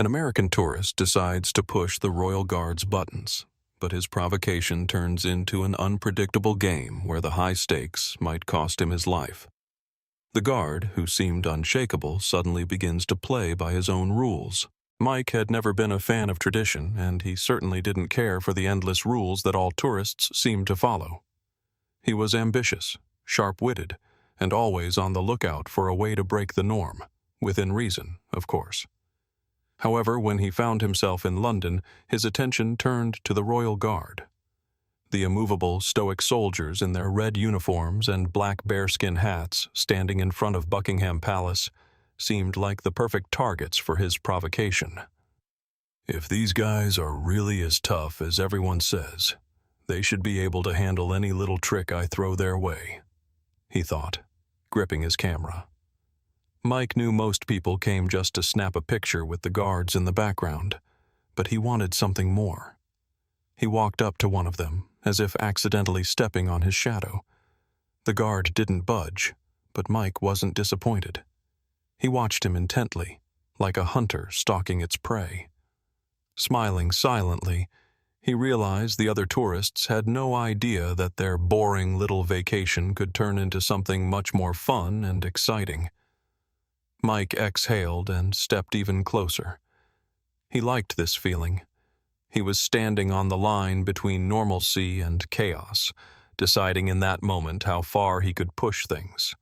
An American tourist decides to push the Royal Guard's buttons, but his provocation turns into an unpredictable game where the high stakes might cost him his life. The guard, who seemed unshakable, suddenly begins to play by his own rules. Mike had never been a fan of tradition, and he certainly didn't care for the endless rules that all tourists seemed to follow. He was ambitious, sharp-witted, and always on the lookout for a way to break the norm, within reason, of course. However, when he found himself in London, his attention turned to the Royal Guard. The immovable, stoic soldiers in their red uniforms and black bearskin hats standing in front of Buckingham Palace seemed like the perfect targets for his provocation. If these guys are really as tough as everyone says, they should be able to handle any little trick I throw their way, he thought, gripping his camera. Mike knew most people came just to snap a picture with the guards in the background, but he wanted something more. He walked up to one of them, as if accidentally stepping on his shadow. The guard didn't budge, but Mike wasn't disappointed. He watched him intently, like a hunter stalking its prey. Smiling silently, he realized the other tourists had no idea that their boring little vacation could turn into something much more fun and exciting. Mike exhaled and stepped even closer. He liked this feeling. He was standing on the line between normalcy and chaos, deciding in that moment how far he could push things.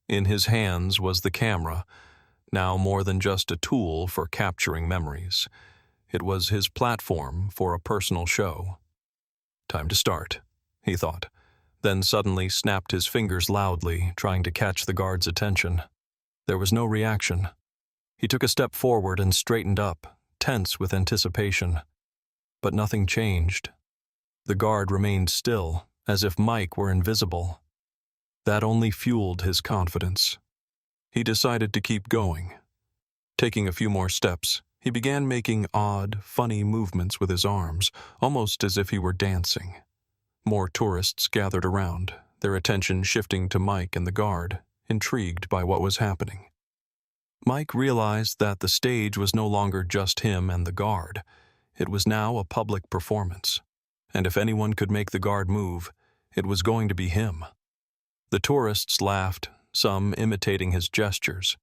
In his hands was the camera, now more than just a tool for capturing memories. It was his platform for a personal show. Time to start, he thought, then suddenly snapped his fingers loudly, trying to catch the guard's attention. There was no reaction. He took a step forward and straightened up, tense with anticipation. But nothing changed. The guard remained still, as if Mike were invisible. That only fueled his confidence. He decided to keep going. Taking a few more steps, he began making odd, funny movements with his arms, almost as if he were dancing. More tourists gathered around, their attention shifting to Mike and the guard, intrigued by what was happening. Mike realized that the stage was no longer just him and the guard. It was now a public performance, and if anyone could make the guard move, it was going to be him. The tourists laughed, some imitating his gestures,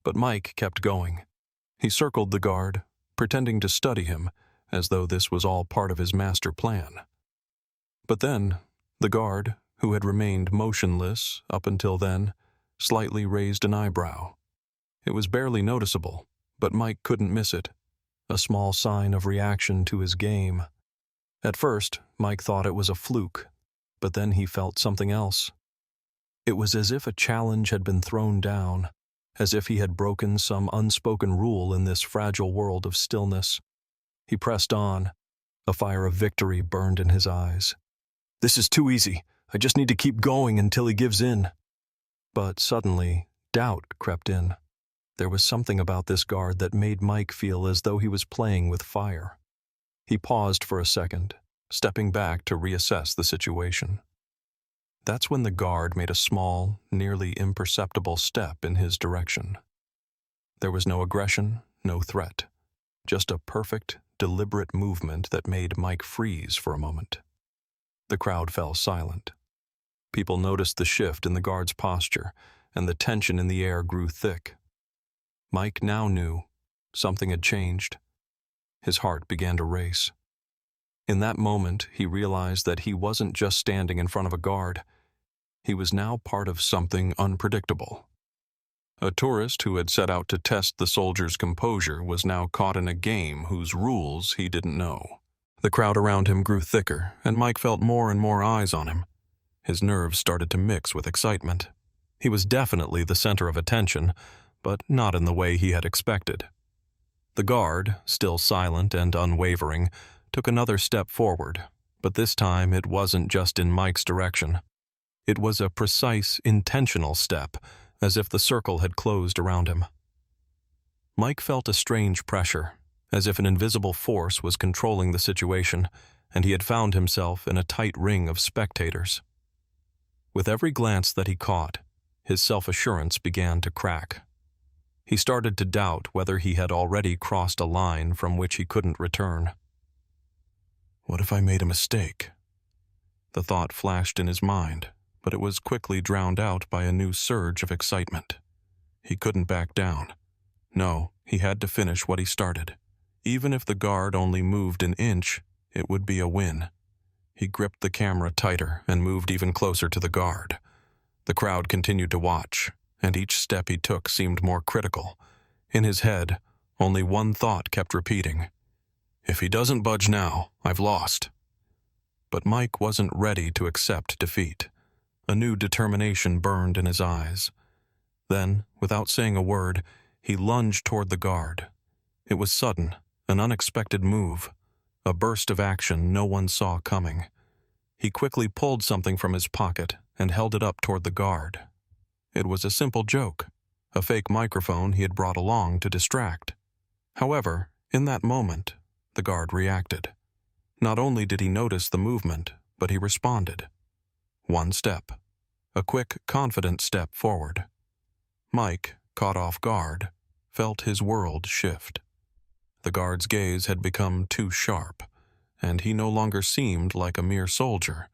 but Mike kept going. He circled the guard, pretending to study him, as though this was all part of his master plan. But then, the guard, who had remained motionless up until then, slightly raised an eyebrow. It was barely noticeable, but Mike couldn't miss it. A small sign of reaction to his game. At first, Mike thought it was a fluke, but then he felt something else. It was as if a challenge had been thrown down, as if he had broken some unspoken rule in this fragile world of stillness. He pressed on. A fire of victory burned in his eyes. This is too easy. I just need to keep going until he gives in. But suddenly, doubt crept in. There was something about this guard that made Mike feel as though he was playing with fire. He paused for a second, stepping back to reassess the situation. That's when the guard made a small, nearly imperceptible step in his direction. There was no aggression, no threat, just a perfect, deliberate movement that made Mike freeze for a moment. The crowd fell silent. People noticed the shift in the guard's posture, and the tension in the air grew thick. Mike now knew something had changed. His heart began to race. In that moment, he realized that he wasn't just standing in front of a guard. He was now part of something unpredictable. A tourist who had set out to test the soldier's composure was now caught in a game whose rules he didn't know. The crowd around him grew thicker, and Mike felt more and more eyes on him. His nerves started to mix with excitement. He was definitely the center of attention, but not in the way he had expected. The guard, still silent and unwavering, took another step forward, but this time it wasn't just in Mike's direction. It was a precise, intentional step, as if the circle had closed around him. Mike felt a strange pressure, as if an invisible force was controlling the situation, and he had found himself in a tight ring of spectators. With every glance that he caught, his self-assurance began to crack. He started to doubt whether he had already crossed a line from which he couldn't return. What if I made a mistake? The thought flashed in his mind, but it was quickly drowned out by a new surge of excitement. He couldn't back down. No, he had to finish what he started. Even if the guard only moved an inch, it would be a win. He gripped the camera tighter and moved even closer to the guard. The crowd continued to watch, and each step he took seemed more critical. In his head, only one thought kept repeating. If he doesn't budge now, I've lost. But Mike wasn't ready to accept defeat. A new determination burned in his eyes. Then, without saying a word, he lunged toward the guard. It was sudden, an unexpected move, a burst of action no one saw coming. He quickly pulled something from his pocket and held it up toward the guard. It was a simple joke, a fake microphone he had brought along to distract. However, in that moment, the guard reacted. Not only did he notice the movement, but he responded. One step, a quick, confident step forward. Mike, caught off guard, felt his world shift. The guard's gaze had become too sharp, and he no longer seemed like a mere soldier.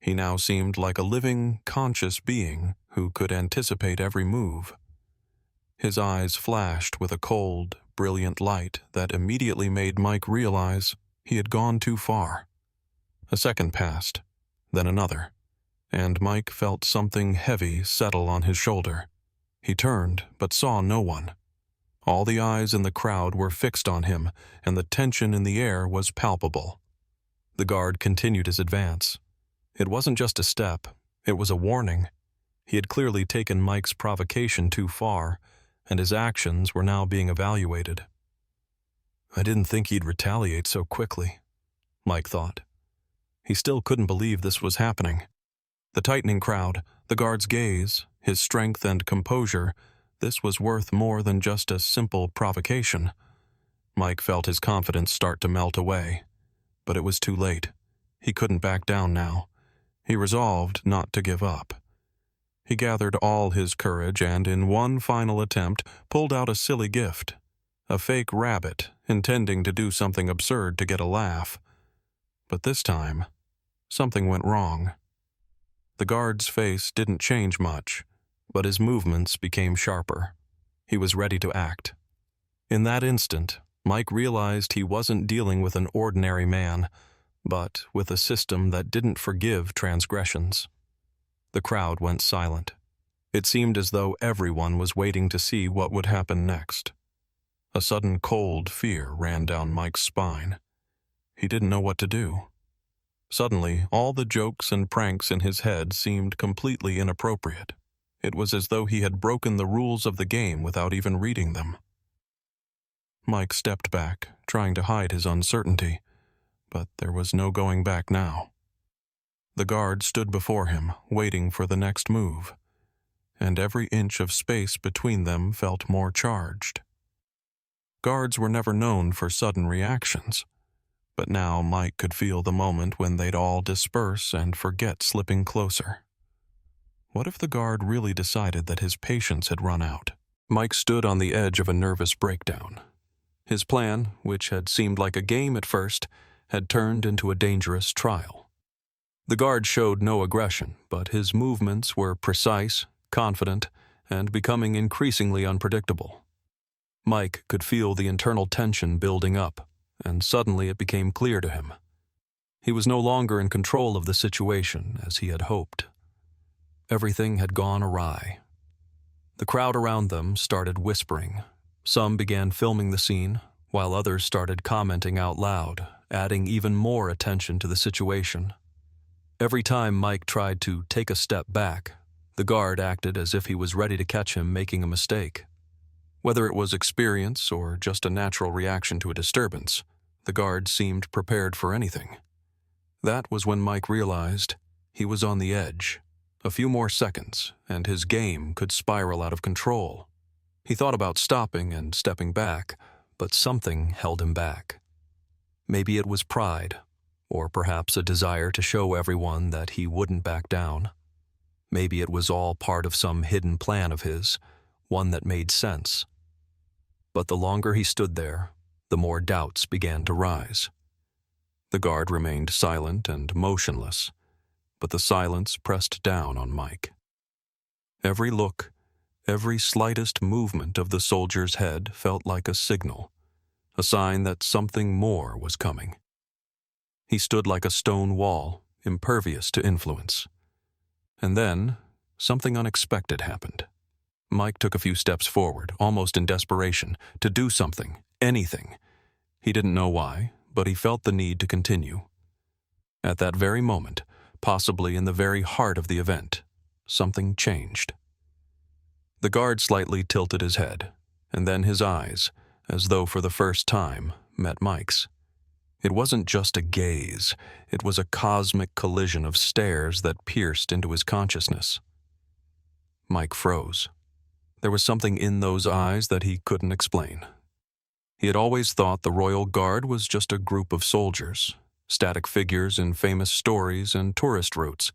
He now seemed like a living, conscious being who could anticipate every move. His eyes flashed with a cold, brilliant light that immediately made Mike realize he had gone too far. A second passed, then another, and Mike felt something heavy settle on his shoulder. He turned, but saw no one. All the eyes in the crowd were fixed on him, and the tension in the air was palpable. The guard continued his advance. It wasn't just a step, it was a warning. He had clearly taken Mike's provocation too far, and his actions were now being evaluated. I didn't think he'd retaliate so quickly, Mike thought. He still couldn't believe this was happening. The tightening crowd, the guard's gaze, his strength and composure, this was worth more than just a simple provocation. Mike felt his confidence start to melt away. But it was too late. He couldn't back down now. He resolved not to give up. He gathered all his courage and, in one final attempt, pulled out a silly gift. A fake rabbit, intending to do something absurd to get a laugh. But this time, something went wrong. The guard's face didn't change much, but his movements became sharper. He was ready to act. In that instant, Mike realized he wasn't dealing with an ordinary man, but with a system that didn't forgive transgressions. The crowd went silent. It seemed as though everyone was waiting to see what would happen next. A sudden cold fear ran down Mike's spine. He didn't know what to do. Suddenly, all the jokes and pranks in his head seemed completely inappropriate. It was as though he had broken the rules of the game without even reading them. Mike stepped back, trying to hide his uncertainty, but there was no going back now. The guard stood before him, waiting for the next move, and every inch of space between them felt more charged. Guards were never known for sudden reactions, but now Mike could feel the moment when they'd all disperse and forget slipping closer. What if the guard really decided that his patience had run out? Mike stood on the edge of a nervous breakdown. His plan, which had seemed like a game at first, had turned into a dangerous trial. The guard showed no aggression, but his movements were precise, confident, and becoming increasingly unpredictable. Mike could feel the internal tension building up, and suddenly it became clear to him. He was no longer in control of the situation as he had hoped. Everything had gone awry. The crowd around them started whispering. Some began filming the scene, while others started commenting out loud, adding even more attention to the situation. Every time Mike tried to take a step back, the guard acted as if he was ready to catch him making a mistake. Whether it was experience or just a natural reaction to a disturbance, the guard seemed prepared for anything. That was when Mike realized he was on the edge. A few more seconds, and his game could spiral out of control. He thought about stopping and stepping back, but something held him back. Maybe it was pride, or perhaps a desire to show everyone that he wouldn't back down. Maybe it was all part of some hidden plan of his, one that made sense, But the longer he stood there, the more doubts began to rise. The guard remained silent and motionless, but the silence pressed down on Mike. Every look, every slightest movement of the soldier's head felt like a signal, a sign that something more was coming. He stood like a stone wall, impervious to influence. And then, something unexpected happened. Mike took a few steps forward, almost in desperation, to do something, anything. He didn't know why, but he felt the need to continue. At that very moment, possibly in the very heart of the event, something changed. The guard slightly tilted his head, and then his eyes, as though for the first time, met Mike's. It wasn't just a gaze, it was a cosmic collision of stares that pierced into his consciousness. Mike froze. There was something in those eyes that he couldn't explain. He had always thought the Royal Guard was just a group of soldiers, static figures in famous stories and tourist routes.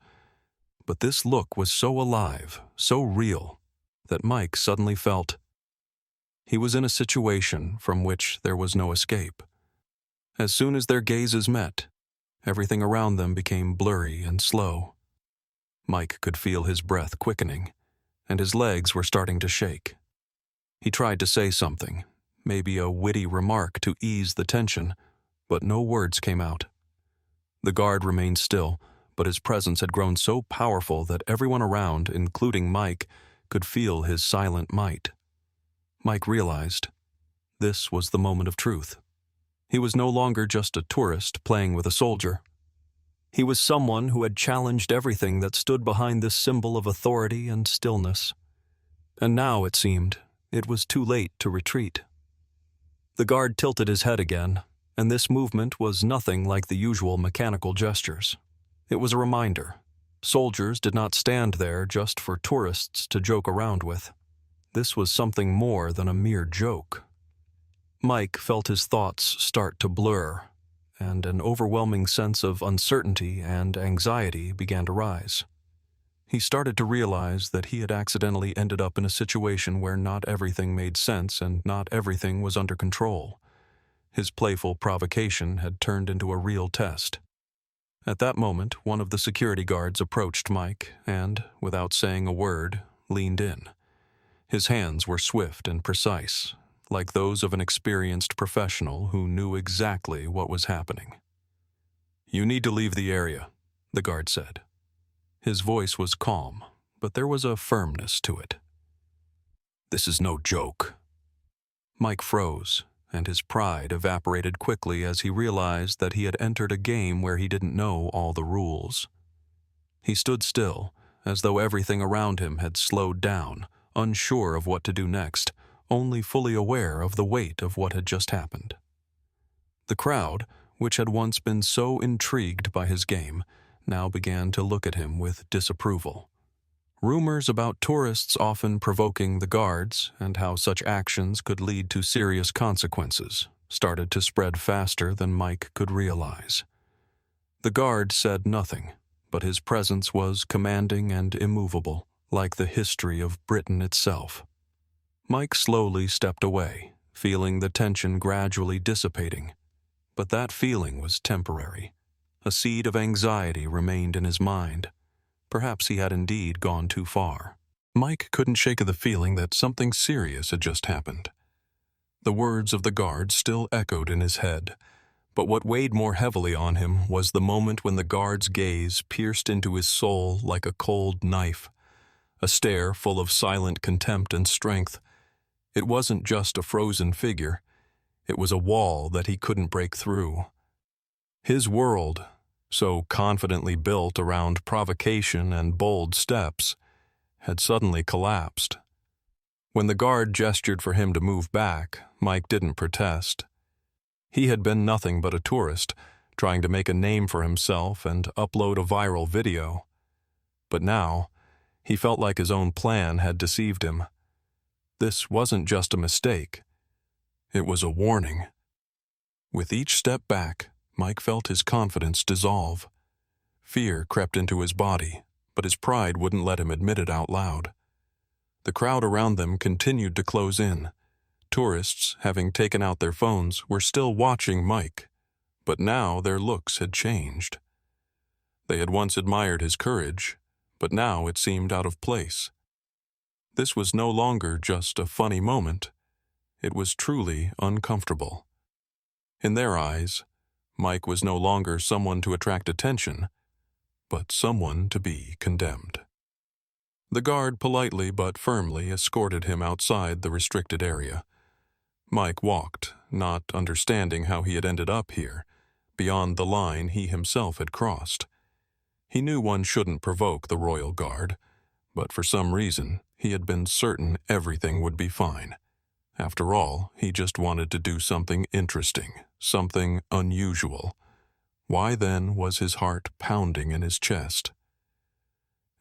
But this look was so alive, so real, that Mike suddenly felt he was in a situation from which there was no escape. As soon as their gazes met, everything around them became blurry and slow. Mike could feel his breath quickening, and his legs were starting to shake. He tried to say something, maybe a witty remark to ease the tension, but no words came out. The guard remained still, but his presence had grown so powerful that everyone around, including Mike, could feel his silent might. Mike realized this was the moment of truth. He was no longer just a tourist playing with a soldier. He was someone who had challenged everything that stood behind this symbol of authority and stillness. And now, it seemed, it was too late to retreat. The guard tilted his head again, and this movement was nothing like the usual mechanical gestures. It was a reminder. Soldiers did not stand there just for tourists to joke around with. This was something more than a mere joke. Mike felt his thoughts start to blur, and an overwhelming sense of uncertainty and anxiety began to rise. He started to realize that he had accidentally ended up in a situation where not everything made sense and not everything was under control. His playful provocation had turned into a real test. At that moment, one of the security guards approached Mike and, without saying a word, leaned in. His hands were swift and precise, like those of an experienced professional who knew exactly what was happening. "You need to leave the area," the guard said. His voice was calm, but there was a firmness to it. "This is no joke." Mike froze, and his pride evaporated quickly as he realized that he had entered a game where he didn't know all the rules. He stood still, as though everything around him had slowed down, unsure of what to do next, only fully aware of the weight of what had just happened. The crowd, which had once been so intrigued by his game, now began to look at him with disapproval. Rumors about tourists often provoking the guards and how such actions could lead to serious consequences started to spread faster than Mike could realize. The guard said nothing, but his presence was commanding and immovable, like the history of Britain itself. Mike slowly stepped away, feeling the tension gradually dissipating. But that feeling was temporary. A seed of anxiety remained in his mind. Perhaps he had indeed gone too far. Mike couldn't shake the feeling that something serious had just happened. The words of the guard still echoed in his head, but what weighed more heavily on him was the moment when the guard's gaze pierced into his soul like a cold knife, a stare full of silent contempt and strength. It wasn't just a frozen figure. It was a wall that he couldn't break through. His world, so confidently built around provocation and bold steps, had suddenly collapsed. When the guard gestured for him to move back, Mike didn't protest. He had been nothing but a tourist, trying to make a name for himself and upload a viral video. But now, he felt like his own plan had deceived him. This wasn't just a mistake. It was a warning. With each step back, Mike felt his confidence dissolve. Fear crept into his body, but his pride wouldn't let him admit it out loud. The crowd around them continued to close in, Tourists, having taken out their phones, were still watching Mike, but now their looks had changed. They had once admired his courage, but now it seemed out of place. This was no longer just a funny moment. It was truly uncomfortable. In their eyes, Mike was no longer someone to attract attention, but someone to be condemned. The guard politely but firmly escorted him outside the restricted area. Mike walked, not understanding how he had ended up here, beyond the line he himself had crossed. He knew one shouldn't provoke the royal guard, but for some reason he had been certain everything would be fine. After all, he just wanted to do something interesting, something unusual. Why then was his heart pounding in his chest?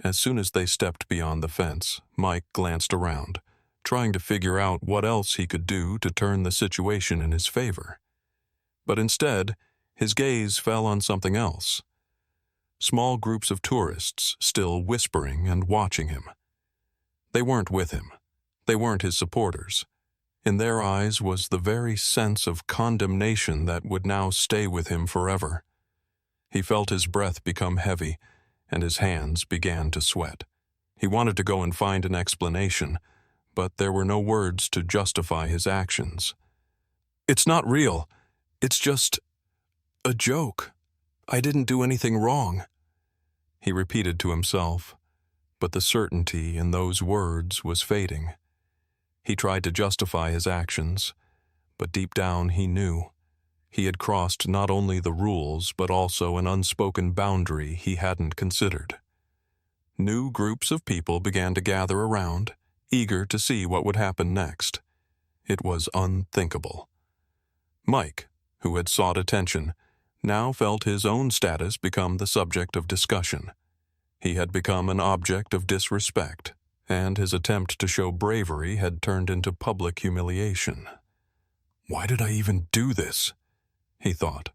As soon as they stepped beyond the fence, Mike glanced around, trying to figure out what else he could do to turn the situation in his favor. But instead, his gaze fell on something else. Small groups of tourists still whispering and watching him. They weren't with him. They weren't his supporters. In their eyes was the very sense of condemnation that would now stay with him forever. He felt his breath become heavy, and his hands began to sweat. He wanted to go and find an explanation, but there were no words to justify his actions. "It's not real. It's just a joke. I didn't do anything wrong," he repeated to himself, but the certainty in those words was fading. He tried to justify his actions, but deep down he knew. He had crossed not only the rules but also an unspoken boundary he hadn't considered. New groups of people began to gather around, eager to see what would happen next. It was unthinkable. Mike, who had sought attention, now felt his own status become the subject of discussion. He had become an object of disrespect, and his attempt to show bravery had turned into public humiliation. "Why did I even do this?" he thought,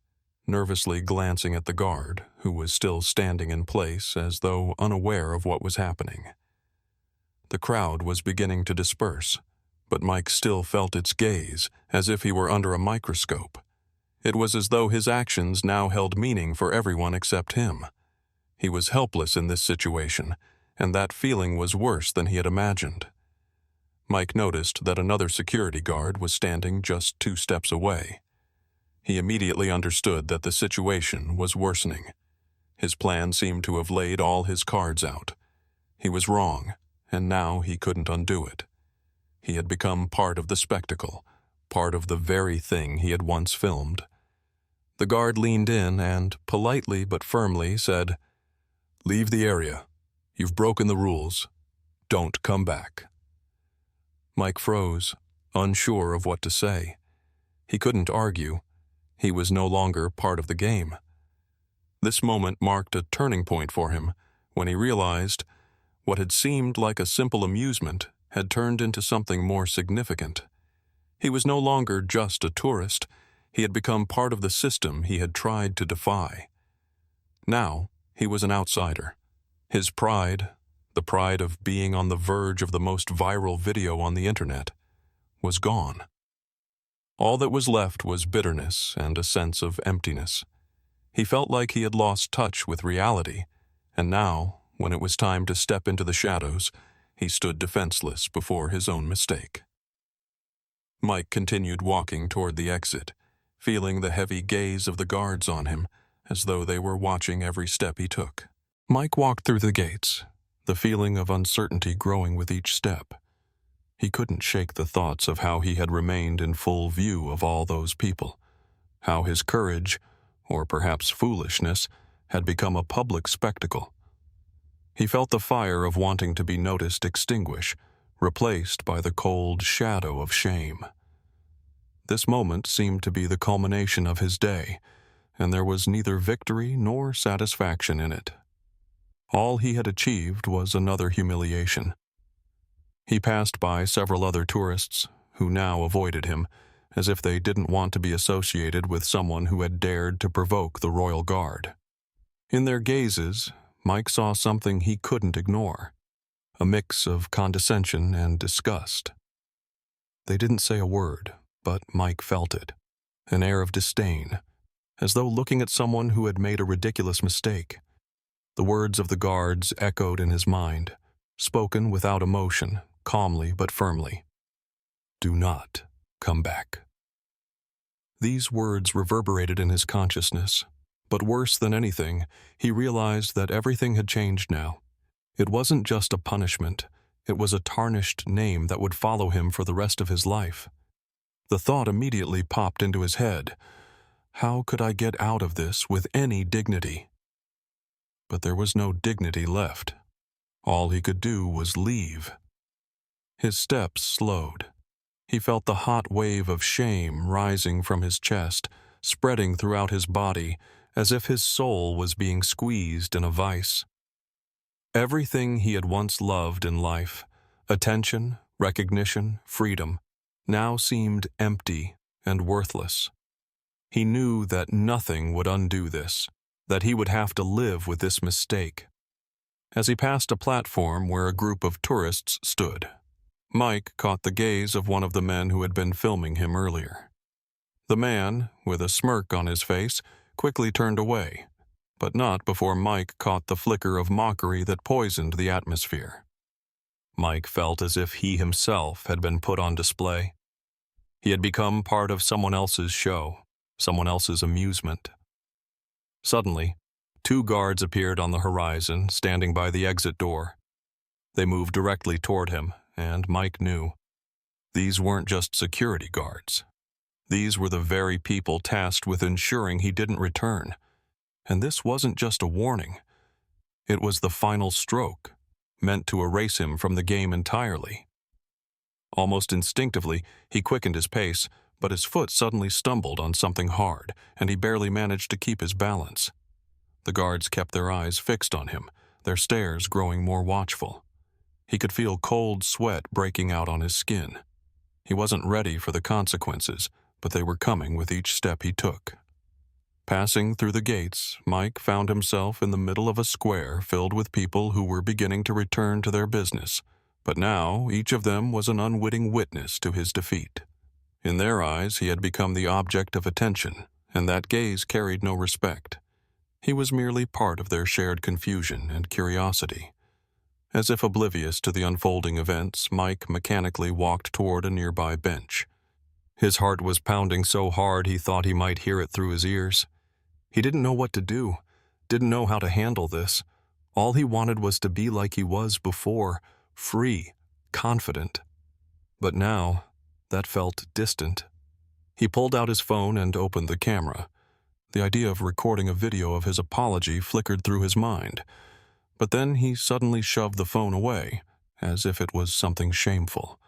nervously glancing at the guard, who was still standing in place as though unaware of what was happening. The crowd was beginning to disperse, but Mike still felt its gaze, as if he were under a microscope. It was as though his actions now held meaning for everyone except him. He was helpless in this situation, and that feeling was worse than he had imagined. Mike noticed that another security guard was standing just 2 steps away. He immediately understood that the situation was worsening. His plan seemed to have laid all his cards out. He was wrong, and now he couldn't undo it. He had become part of the spectacle, part of the very thing he had once filmed. The guard leaned in and, politely but firmly, said, "Leave the area. You've broken the rules. Don't come back." Mike froze, unsure of what to say. He couldn't argue. He was no longer part of the game. This moment marked a turning point for him, when he realized what had seemed like a simple amusement had turned into something more significant. He was no longer just a tourist. He had become part of the system he had tried to defy. Now, he was an outsider. His pride, the pride of being on the verge of the most viral video on the internet, was gone. All that was left was bitterness and a sense of emptiness. He felt like he had lost touch with reality, and now, when it was time to step into the shadows, he stood defenseless before his own mistake. Mike continued walking toward the exit, feeling the heavy gaze of the guards on him, as though they were watching every step he took. Mike walked through the gates, the feeling of uncertainty growing with each step. He couldn't shake the thoughts of how he had remained in full view of all those people, how his courage, or perhaps foolishness, had become a public spectacle. He felt the fire of wanting to be noticed extinguish, replaced by the cold shadow of shame. This moment seemed to be the culmination of his day, and there was neither victory nor satisfaction in it. All he had achieved was another humiliation. He passed by several other tourists, who now avoided him, as if they didn't want to be associated with someone who had dared to provoke the royal guard. In their gazes, Mike saw something he couldn't ignore, a mix of condescension and disgust. They didn't say a word, but Mike felt it. An air of disdain, as though looking at someone who had made a ridiculous mistake. The words of the guards echoed in his mind, spoken without emotion, calmly but firmly. "Do not come back." These words reverberated in his consciousness, but worse than anything, he realized that everything had changed now. It wasn't just a punishment, it was a tarnished name that would follow him for the rest of his life. The thought immediately popped into his head. How could I get out of this with any dignity? But there was no dignity left. All he could do was leave. His steps slowed. He felt the hot wave of shame rising from his chest, spreading throughout his body, as if his soul was being squeezed in a vice. Everything he had once loved in life, attention, recognition, freedom, now seemed empty and worthless. He knew that nothing would undo this, that he would have to live with this mistake. As he passed a platform where a group of tourists stood, Mike caught the gaze of one of the men who had been filming him earlier. The man, with a smirk on his face, quickly turned away, but not before Mike caught the flicker of mockery that poisoned the atmosphere. Mike felt as if he himself had been put on display. He had become part of someone else's show, someone else's amusement. Suddenly, 2 guards appeared on the horizon, standing by the exit door. They moved directly toward him, and Mike knew. These weren't just security guards. These were the very people tasked with ensuring he didn't return. And this wasn't just a warning. It was the final stroke, meant to erase him from the game entirely. Almost instinctively, he quickened his pace, but his foot suddenly stumbled on something hard, and he barely managed to keep his balance. The guards kept their eyes fixed on him, their stares growing more watchful. He could feel cold sweat breaking out on his skin. He wasn't ready for the consequences, but they were coming with each step he took. Passing through the gates, Mike found himself in the middle of a square filled with people who were beginning to return to their business, but now each of them was an unwitting witness to his defeat. In their eyes, he had become the object of attention, and that gaze carried no respect. He was merely part of their shared confusion and curiosity. As if oblivious to the unfolding events, Mike mechanically walked toward a nearby bench. His heart was pounding so hard he thought he might hear it through his ears. He didn't know what to do, didn't know how to handle this. All he wanted was to be like he was before, free, confident. But now, that felt distant. He pulled out his phone and opened the camera. The idea of recording a video of his apology flickered through his mind. But then he suddenly shoved the phone away, as if it was something shameful.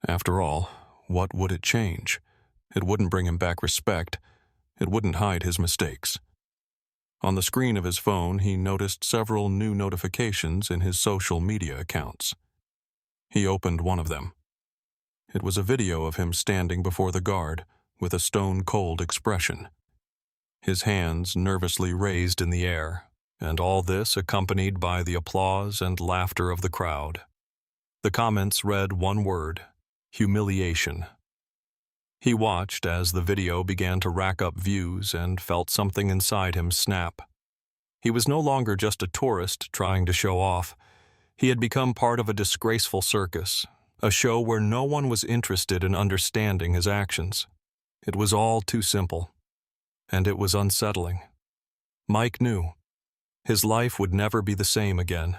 After all, what would it change? It wouldn't bring him back respect. It wouldn't hide his mistakes. On the screen of his phone, he noticed several new notifications in his social media accounts. He opened one of them. It was a video of him standing before the guard, with a stone-cold expression. His hands nervously raised in the air, and all this accompanied by the applause and laughter of the crowd. The comments read one word: humiliation. He watched as the video began to rack up views and felt something inside him snap. He was no longer just a tourist trying to show off. He had become part of a disgraceful circus, a show where no one was interested in understanding his actions. It was all too simple, and it was unsettling. Mike knew. His life would never be the same again.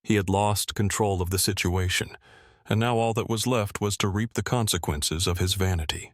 He had lost control of the situation, and now all that was left was to reap the consequences of his vanity.